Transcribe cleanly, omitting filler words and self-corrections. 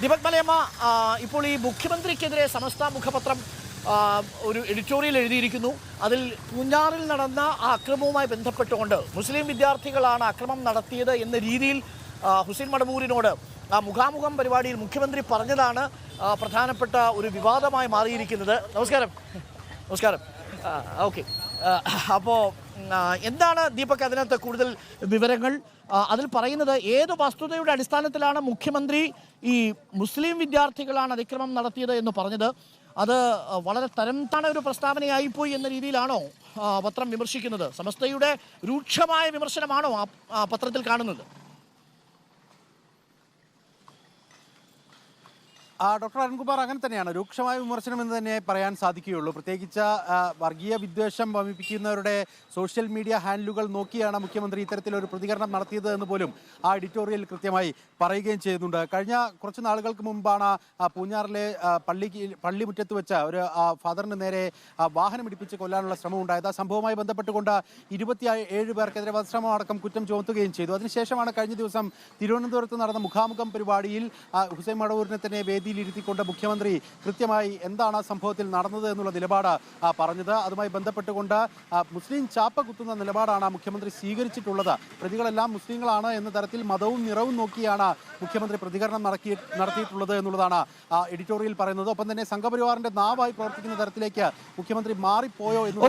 ദീപക് മലയമ്മ, ഇപ്പോൾ ഈ മുഖ്യമന്ത്രിക്കെതിരെ സമസ്ത മുഖപത്രം ഒരു എഡിറ്റോറിയൽ എഴുതിയിരിക്കുന്നു. അതിൽ പൂഞ്ഞാറിൽ നടന്ന ആ അക്രമവുമായി ബന്ധപ്പെട്ടുകൊണ്ട് മുസ്ലിം വിദ്യാർത്ഥികളാണ് അക്രമം നടത്തിയത് എന്ന രീതിയിൽ ഹുസൈൻ മടവൂരിനോട് മുഖാമുഖം പരിപാടിയിൽ മുഖ്യമന്ത്രി പറഞ്ഞതാണ് പ്രധാനപ്പെട്ട ഒരു വിവാദമായി മാറിയിരിക്കുന്നത്. നമസ്കാരം. ഓക്കെ, അപ്പോൾ എന്താണ് ദീപക് അതിനകത്ത് കൂടുതൽ വിവരങ്ങൾ? അതിൽ പറയുന്നത് ഏത് വസ്തുതയുടെ അടിസ്ഥാനത്തിലാണ് മുഖ്യമന്ത്രി ഈ മുസ്ലിം വിദ്യാർത്ഥികളാണ് അതിക്രമം നടത്തിയത് എന്ന് പറഞ്ഞത്? അത് വളരെ തരംതാണ ഒരു പ്രസ്താവനയായിപ്പോയി എന്ന രീതിയിലാണോ പത്രം വിമർശിക്കുന്നത്? സമസ്തയുടെ രൂക്ഷമായ വിമർശനമാണോ ആ പത്രത്തിൽ കാണുന്നത്? ഡോക്ടർ അരുൺകുമാർ, അങ്ങനെ തന്നെയാണ്. രൂക്ഷമായ വിമർശനം എന്ന് തന്നെ പറയാൻ സാധിക്കുകയുള്ളൂ. പ്രത്യേകിച്ച് വർഗീയ വിദ്വേഷം വമിപ്പിക്കുന്നവരുടെ സോഷ്യൽ മീഡിയ ഹാൻഡിലുകൾ നോക്കിയാണ് മുഖ്യമന്ത്രി ഇത്തരത്തിലൊരു പ്രതികരണം നടത്തിയത് എന്ന് പോലും ആ എഡിറ്റോറിയൽ കൃത്യമായി പറയുകയും ചെയ്യുന്നുണ്ട്. കഴിഞ്ഞ കുറച്ച് നാളുകൾക്ക് മുമ്പാണ് പൂഞ്ഞാറിലെ പള്ളിമുറ്റത്ത് വെച്ച് ഒരു ഫാദറിന് നേരെ വാഹനം ഇടിപ്പിച്ച് കൊല്ലാനുള്ള ശ്രമം ഉണ്ടായത്. ആ സംഭവവുമായി ബന്ധപ്പെട്ടുകൊണ്ട് 27 പേർക്കെതിരെ വധശ്രമം അടക്കം കുറ്റം ചുമത്തുകയും ചെയ്തു. അതിനുശേഷമാണ് കഴിഞ്ഞ ദിവസം തിരുവനന്തപുരത്ത് നടന്ന മുഖാമുഖം പരിപാടിയിൽ ഹുസൈൻ മടവൂരിനെ തന്നെ വേദിയിലിരുത്തിക്കൊണ്ട് മുഖ്യമന്ത്രി കൃത്യമായി എന്താണ് ആ സംഭവത്തിൽ നടന്നത് എന്നുള്ള നിലപാട് പറഞ്ഞത്. അതുമായി ബന്ധപ്പെട്ടുകൊണ്ട് മുസ്ലിം ചാപ്പ കുത്തുന്ന നിലപാടാണ് മുഖ്യമന്ത്രി സ്വീകരിച്ചിട്ടുള്ളത്. പ്രതികളെല്ലാം മുസ്ലിങ്ങളാണ് എന്ന തരത്തിൽ മതവും നിറവും നോക്കിയാണ് മുഖ്യമന്ത്രി പ്രതികരണം നടത്തിയിട്ടുള്ളത് എന്നുള്ളതാണ് എഡിറ്റോറിയൽ പറയുന്നത്. ഒപ്പം തന്നെ സംഘപരിവാറിന്റെ നാവായി പ്രവർത്തിക്കുന്ന തരത്തിലേക്ക് മുഖ്യമന്ത്രി മാറിപ്പോയോ എന്ന്